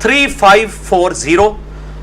3540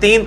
3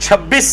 26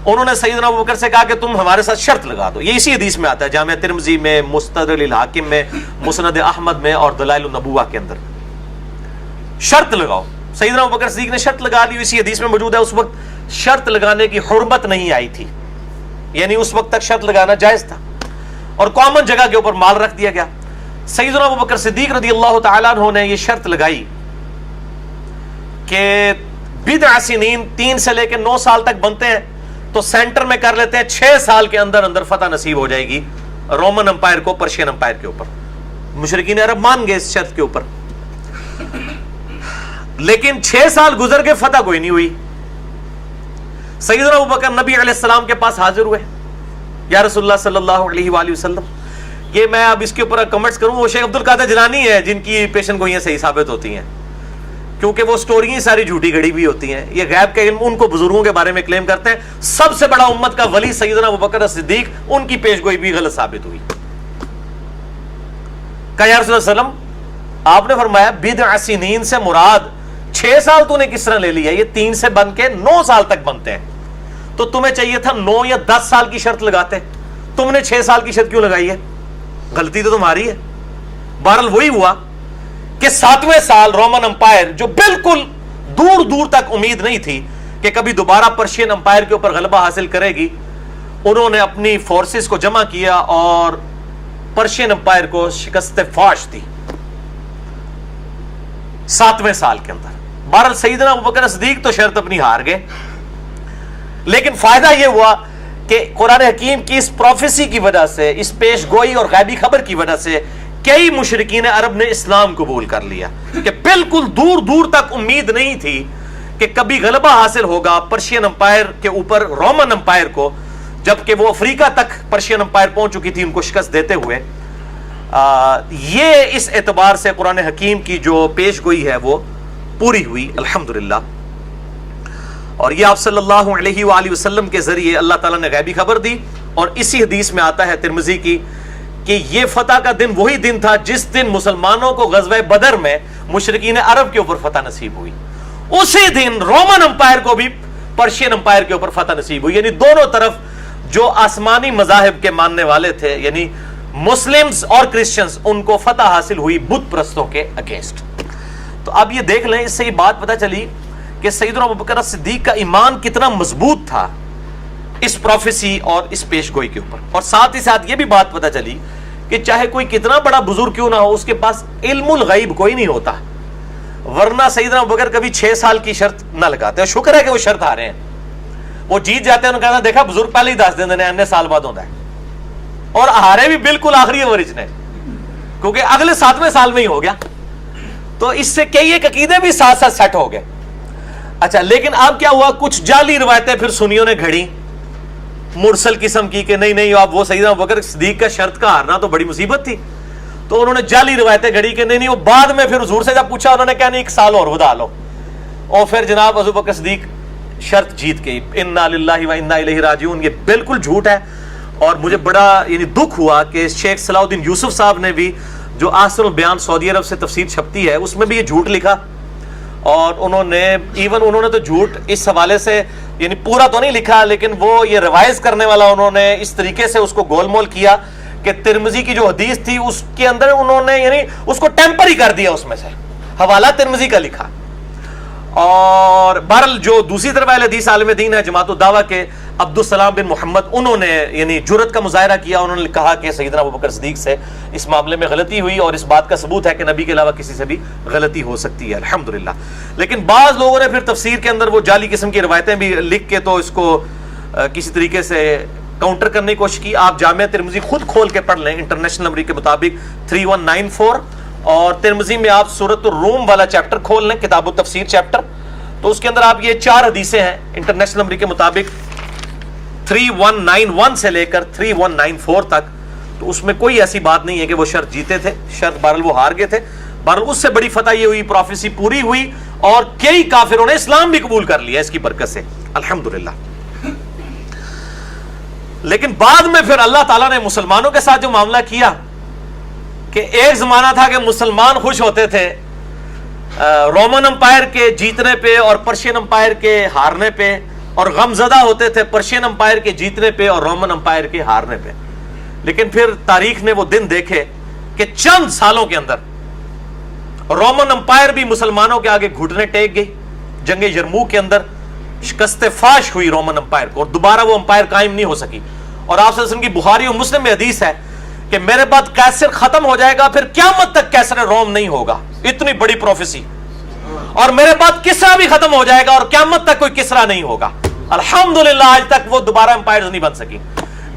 انہوں نے سیدنا ابوبکر سے کہا کہ تم ہمارے ساتھ شرط لگا دو. یہ اسی حدیث میں آتا ہے جامعہ ترمذی میں, مستدرک للحاکم میں, مسند احمد میں اور دلائل النبوہ کے اندر. شرط لگاؤ. سیدنا ابوبکر صدیق نے شرط لگا لی, اسی حدیث میں موجود ہے. اس وقت شرط لگانے کی حرمت نہیں آئی تھی, یعنی اس وقت تک شرط لگانا جائز تھا اور کامن جگہ کے اوپر مال رکھ دیا گیا. سیدنا ابوبکر صدیق رضی اللہ تعالیٰ عنہ نے یہ شرط لگائی کہ بضع سنین 3 سے لے کے 9 سال تک بنتے ہیں تو سینٹر میں کر لیتے ہیں 6 سال کے اندر اندر فتح نصیب ہو جائے گی رومن امپائر کو پرشین امپائر کے اوپر. مشرکین عرب مان گئے اس شرط کے اوپر, لیکن 6 سال گزر کے فتح کوئی نہیں ہوئی. سیدنا ابوبکر نبی علیہ السلام کے پاس حاضر ہوئے, یا رسول اللہ صلی اللہ علیہ وآلہ وسلم. یہ میں اب اس کے اوپر کمنٹس کروں, وہ شیخ عبد القادر جیلانی ہے جن کی پیشن گوئیاں صحیح ثابت ہوتی ہیں, کیونکہ وہ سٹوریاں ساری جھوٹی گھڑی بھی ہوتی ہیں. یہ غیب کا علم ان کو بزرگوں کے بارے میں کلیم کرتے ہیں. سب سے بڑا امت کا ولی سیدنا ابوبکر صدیق, ان کی پیش گوئی بھی غلط ثابت ہوئی. کہا یا رسول اللہ صلی اللہ علیہ وسلم, آپ نے فرمایا بضع سنین سے مراد 6 سال تو نے کس طرح لے لیا, یہ 3 سے بن کے 9 سال تک بنتے ہیں, تو تمہیں چاہیے تھا 9 یا 10 سال کی شرط لگاتے, تم نے 6 سال کی شرط کیوں لگائی ہے؟ غلطی تو تمہاری ہے. بہرحال وہی ہوا کہ 7ویں سال رومن امپائر, جو بالکل دور دور تک امید نہیں تھی کہ کبھی دوبارہ پرشین امپائر کے اوپر غلبہ حاصل کرے گی, انہوں نے اپنی فورسز کو جمع کیا اور پرشین امپائر کو شکست فاش دی 7ویں سال کے اندر. بہرحال سیدنا ابوبکر صدیق تو شرط اپنی ہار گئے, لیکن فائدہ یہ ہوا کہ قرآن حکیم کی اس پروفیسی کی وجہ سے, اس پیش گوئی اور غیبی خبر کی وجہ سے کئی مشرکین عرب نے اسلام قبول کر لیا, کہ بالکل دور دور تک امید نہیں تھی کہ کبھی غلبہ حاصل ہوگا پرشین امپائر کے اوپر رومن امپائر کو, جبکہ وہ افریقہ تک پرشین امپائر پہنچ چکی تھی ان کو شکست دیتے ہوئے. یہ اس اعتبار سے قرآن حکیم کی جو پیش گوئی ہے وہ پوری ہوئی الحمدللہ. اور یہ آپ صلی اللہ علیہ وآلہ وسلم کے ذریعے اللہ تعالیٰ نے غیبی خبر دی, اور اسی حدیث میں آتا ہے ترمذی کی کہ یہ فتح کا دن وہی دن تھا جس دن مسلمانوں کو غزوہ بدر میں مشرکین عرب کے اوپر فتح نصیب ہوئی. اسی دن رومن امپائر کو بھی پرشین امپائر کے اوپر فتح نصیب ہوئی, یعنی دونوں طرف جو آسمانی مذاہب کے ماننے والے تھے, یعنی مسلمز اور کرسچنز, ان کو فتح حاصل ہوئی بت پرستوں کے اگینسٹ. تو اب یہ دیکھ لیں, اس سے یہ بات پتہ چلی کہ سیدنا ابوبکر صدیق کا ایمان کتنا مضبوط تھا اس پروفیسی اور اس پیش گوئی کے اوپر. اور ساتھ ہی ساتھ یہ بھی بات پتہ چلی کہ چاہے کوئی کتنا بڑا بزرگ کیوں نہ ہو, اس کے پاس علم الغیب کوئی نہیں ہوتا, ورنہ سیدنا ابوبکر کبھی 6 سال کی شرط نہ لگاتے. اور شکر ہے کہ وہ شرط ہارے ہیں, وہ جیت جاتے ہیں, انہوں نے کہا دیکھا بزرگ پہلے ہی 10 دن دینے, انے سال بعد ہوتا ہے, اور ہارے بھی بالکل آخری اوورج نے, کیونکہ اگلے 7ویں سال میں ہی ہو گیا. تو اس سے کئی ایک عقیدے بھی ساتھ ساتھ سیٹ ہو گئے. اچھا, لیکن اب کیا ہوا, کچھ جعلی روایتیں پھر سنیوں نے گھڑی مرسل قسم کی کہ نہیں اب وہ سیدنا ابوبکر صدیق کا شرط کا ہارنا تو بڑی مصیبت تھی, تو انہوں نے جعلی روایتیں گھڑی کہ نہیں وہ بعد میں پھر حضور سے جب پوچھا انہوں نے کہا نہیں 1 سال اور بدا لو, اور پھر جناب ابوبکر صدیق شرط جیت گئی. انا للہ و انا الیہ راجعون. یہ بالکل جھوٹ ہے, اور مجھے بڑا یعنی دکھ ہوا کہ شیخ صلاح الدین یوسف صاحب نے بھی, جو احسن البیان سعودی عرب سے تفسیر چھپتی ہے, اس میں بھی یہ جھوٹ لکھا, اور انہوں نے تو جھوٹ اس حوالے سے یعنی پورا تو نہیں لکھا, لیکن وہ یہ ریوائز کرنے والا انہوں نے اس طریقے سے اس کو گول مول کیا کہ ترمذی کی جو حدیث تھی اس کے اندر انہوں نے یعنی اس کو ٹیمپری کر دیا, اس میں سے حوالہ ترمذی کا لکھا. اور بہرحال جو دوسری طرف اہل حدیث عالم دین ہے جماعت الدعوہ کے عبدالسلام بن محمد, انہوں نے یعنی جرأت کا مظاہرہ کیا, انہوں نے کہا کہ سیدنا ابوبکر صدیق سے اس معاملے میں غلطی ہوئی, اور اس بات کا ثبوت ہے کہ نبی کے علاوہ کسی سے بھی غلطی ہو سکتی ہے الحمدللہ. لیکن بعض لوگوں نے پھر تفسیر کے اندر وہ جعلی قسم کی روایتیں بھی لکھ کے تو اس کو کسی طریقے سے کاؤنٹر کرنے کی کوشش کی. آپ جامعہ ترمذی خود کھول کے پڑھ لیں, انٹرنیشنل نمبر کے مطابق 3194, اور ترمذی میں آپ سورۃ الروم والا چیپٹر کھول لیں, کتاب التفسیر چیپٹر, تو اس کے اندر آپ یہ 4 حدیثیں ہیں انٹرنیشنل نمبر کے مطابق 3191 سے لے کر 3194 تک, تو اس میں کوئی ایسی بات نہیں ہے کہ وہ شرط جیتے تھے, شرط بہرحال وہ ہار گئے تھے. بہرحال اس سے بڑی فتح یہ ہوئی, پروفیسی پوری ہوئی, اور کئی کافروں نے اسلام بھی قبول کر لیا اس کی برکت سے الحمدللہ. لیکن بعد میں پھر اللہ تعالیٰ نے مسلمانوں کے ساتھ جو معاملہ کیا کہ ایک زمانہ تھا کہ مسلمان خوش ہوتے تھے رومن امپائر کے جیتنے پہ اور پرشین امپائر کے ہارنے پہ, اور غمزدہ ہوتے تھے پرشین امپائر کے جیتنے پہ اور رومن امپائر کے ہارنے پہ. لیکن پھر تاریخ نے وہ دن دیکھے کہ چند سالوں کے اندر رومن امپائر بھی مسلمانوں کے آگے گھٹنے ٹیک گئی. جنگ یرموک کے اندر شکست فاش ہوئی رومن امپائر کو اور دوبارہ وہ امپائر قائم نہیں ہو سکی. اور آپ صلی اللہ علیہ وسلم کی بخاری اور مسلم میں حدیث ہے کہ میرے بعد کیسر ختم ہو جائے گا, پھر قیامت تک کیسر روم نہیں ہوگا. اتنی بڑی پروفیسی. اور میرے بعد کسرا بھی ختم ہو جائے گا اور قیامت تک کوئی کسرا نہیں ہوگا. الحمدللہ آج تک وہ دوبارہ امپائر نہیں بن سکی.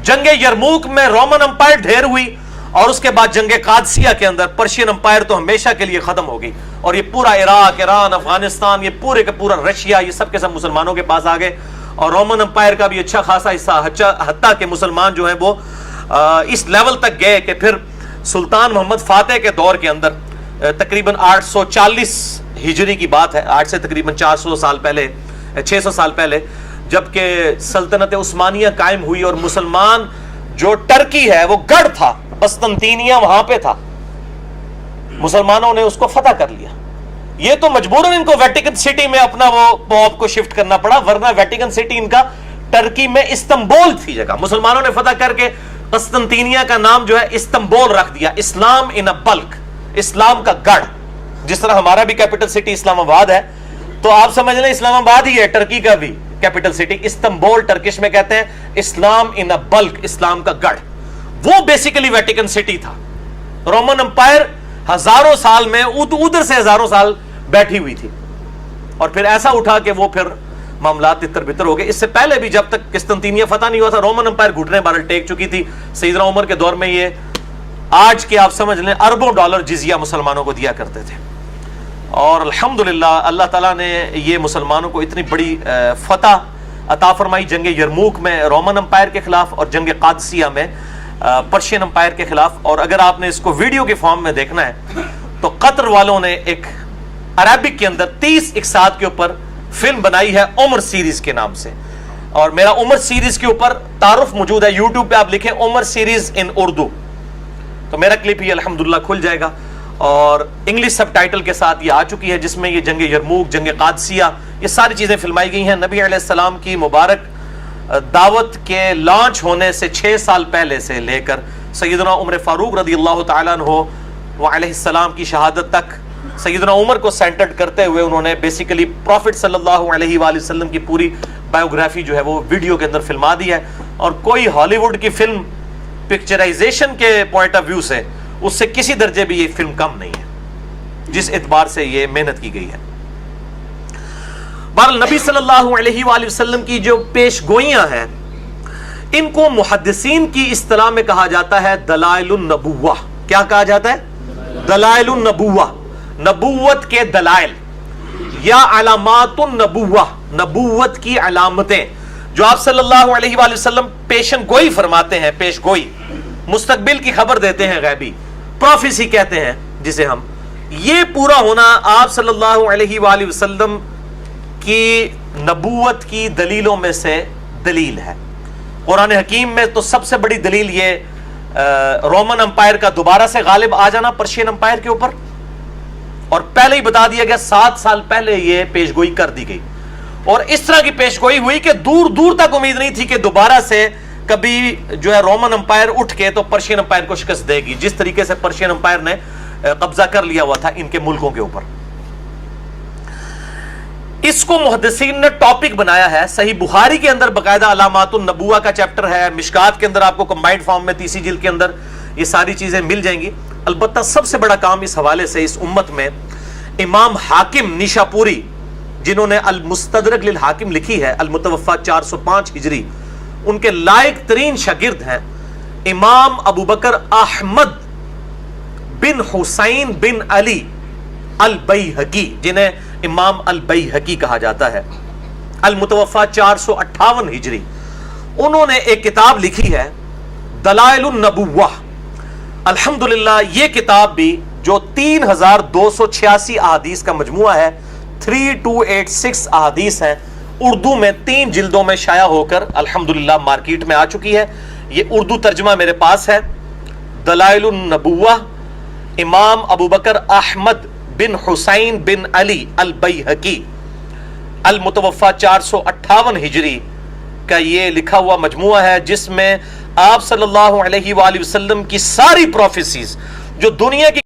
جنگ یرموک میں رومن امپائر ڈھیر ہوئی اور اس کے بعد جنگ قادسیہ کے اندر پرشین امپائر تو ہمیشہ کے لیے ختم ہو گئی اور یہ پورا عراق, ایران, افغانستان, یہ پورے کا پورا رشیا, یہ سب کے سب مسلمانوں کے پاس آ گئے. اور رومن امپائر کا بھی اچھا خاصا حصہ, حتیٰ کہ مسلمان جو ہیں وہ اس لیول تک گئے کہ پھر سلطان محمد فاتح کے دور کے اندر تقریباً 840 ہجری کی بات ہے, آج سے تقریباً 400 سال پہلے, 600 سال پہلے, جبکہ سلطنت عثمانیہ قائم ہوئی اور مسلمان جو ٹرکی ہے وہ گڑھ تھا, قسطنطینیہ وہاں پہ تھا, مسلمانوں نے اس کو فتح کر لیا. یہ تو مجبوراً ان کو ویٹیکن سٹی میں اپنا وہ پوپ کو شفٹ کرنا پڑا, ورنہ ویٹیکن سٹی ان کا ٹرکی میں استنبول تھی جگہ. مسلمانوں نے فتح کر کے قسطنطینیہ کا نام جو ہے استنبول رکھ دیا. اسلام ان اے بلک, اسلام کا گڑھ. جس طرح ہمارا بھی کیپٹل سٹی اسلام آباد ہے, تو آپ سمجھ لیں اسلام آباد ہی ہے ٹرکی کا بھی کیپٹل سٹی. استنبول ٹرکش میں کہتے ہیں اسلام ان اے بلک, اسلام کا گڑھ. وہ بیسیکلی ویٹیکن سٹی تھا. رومن امپائر ہزاروں سال میں ادھر سے ہزاروں سال بیٹھی ہوئی تھی اور پھر ایسا اٹھا کہ وہ پھر معاملات تتر بتر ہو گئے. اس سے پہلے بھی جب تک قسطنطینیہ فتح نہیں ہوا تھا, رومن امپائر گھٹنے بارل ٹیک چکی تھی. سیدنا عمر کے دور میں یہ آج کے آپ سمجھ لیں اربوں ڈالر جزیہ مسلمانوں کو دیا کرتے تھے. اور الحمدللہ اللہ تعالیٰ نے یہ مسلمانوں کو اتنی بڑی فتح عطا فرمائی جنگ یرموک میں رومن امپائر کے خلاف اور جنگ قادسیہ میں پرشین امپائر کے خلاف. اور اگر آپ نے اس کو ویڈیو کے فارم میں دیکھنا ہے تو قطر والوں نے ایک عربک کے اندر 30 اقساط کے اوپر فلم بنائی ہے عمر سیریز کے نام سے. اور میرا عمر سیریز کے اوپر تعارف موجود ہے, یوٹیوب پہ آپ لکھیں عمر سیریز ان اردو تو میرا کلپ ہی الحمدللہ کھل جائے گا. اور انگلش سب ٹائٹل کے ساتھ یہ آ چکی ہے, جس میں یہ جنگ یرموک, جنگ قادسیہ, یہ ساری چیزیں فلمائی گئی ہیں. نبی علیہ السلام کی مبارک دعوت کے لانچ ہونے سے 6 سال پہلے سے لے کر سیدنا عمر فاروق رضی اللہ تعالیٰ عنہ وعلیہ السلام کی شہادت تک سیدنا عمر کو سینٹرڈ کرتے ہوئے انہوں نے بیسیکلی پروفٹ صلی اللہ علیہ وآلہ وسلم کی پوری بایوگرافی جو ہے وہ ویڈیو کے اندر فلما دی ہے. اور کوئی ہالی ووڈ کی فلم پکچرائزیشن کے پوائنٹ آف ویو سے اس سے کسی درجے بھی یہ فلم کم نہیں ہے جس اعتبار سے یہ محنت کی گئی ہے. بہرحال نبی صلی اللہ علیہ وآلہ وسلم کی جو پیش گوئیاں ہیں ان کو محدثین کی اصطلاح میں کہا جاتا ہے دلائل النبوہ. کیا کہا جاتا ہے؟ دلائل النبوہ, نبوت کے دلائل یا علامات النبوہ, نبوت کی علامتیں جو آپ صلی اللہ علیہ وآلہ وسلم پیشن گوئی فرماتے ہیں. پیش گوئی, مستقبل کی خبر دیتے ہیں, غیبی پروفیسی کہتے ہیں جسے ہم. یہ پورا ہونا آپ صلی اللہ علیہ وآلہ وسلم کی نبوت کی دلیلوں میں سے دلیل ہے. قرآن حکیم میں تو سب سے بڑی دلیل یہ رومن امپائر کا دوبارہ سے غالب آ جانا پرشین امپائر کے اوپر, اور پہلے ہی بتا دیا گیا 7 سال پہلے یہ پیش گوئی کر دی گئی. اور اس طرح کی پیش گوئی ہوئی کہ دور دور تک امید نہیں تھی کہ دوبارہ سے کبھی جو ہے رومن امپائر اٹھ کے تو پرشین امپائر کو شکست دے گی, جس طریقے سے پرشین امپائر نے قبضہ کر لیا ہوا تھا ان کے ملکوں کے اوپر. اس کو محدثین نے ٹاپک بنایا ہے. صحیح بخاری کے اندر باقاعدہ علامات النبوہ کا چیپٹر ہے, مشکات کے اندر آپ کو کمبائنڈ فارم میں تیسری جلد کے اندر یہ ساری چیزیں مل جائیں گی. البتہ سب سے بڑا کام اس حوالے سے اس امت میں امام حاکم نیشاپوری, جنہوں نے المستدرک للحاکم لکھی ہے, المتوفا 405 ہجری, ان کے لائق ترین شاگرد ہیں امام ابو بکر احمد بن حسین بن علی البیہقی, جنہیں امام البیہقی کہا جاتا ہے, المتوفا 458 ہجری. انہوں نے ایک کتاب لکھی ہے دلائل النبوہ. الحمدللہ یہ کتاب بھی جو 3286 احادیث کا مجموعہ ہے, 3286 احادیث ہیں, اردو میں 3 جلدوں میں شائع ہو کر الحمدللہ مارکیٹ میں آ چکی ہے. یہ اردو ترجمہ میرے پاس ہے. دلائل النبوہ امام ابو بکر احمد بن حسین بن علی البیہقی. المتوفا 458 ہجری کا یہ لکھا ہوا مجموعہ ہے، جس میں آپ صلی اللہ علیہ وآلہ وسلم کی ساری پروفیسیز جو دنیا کی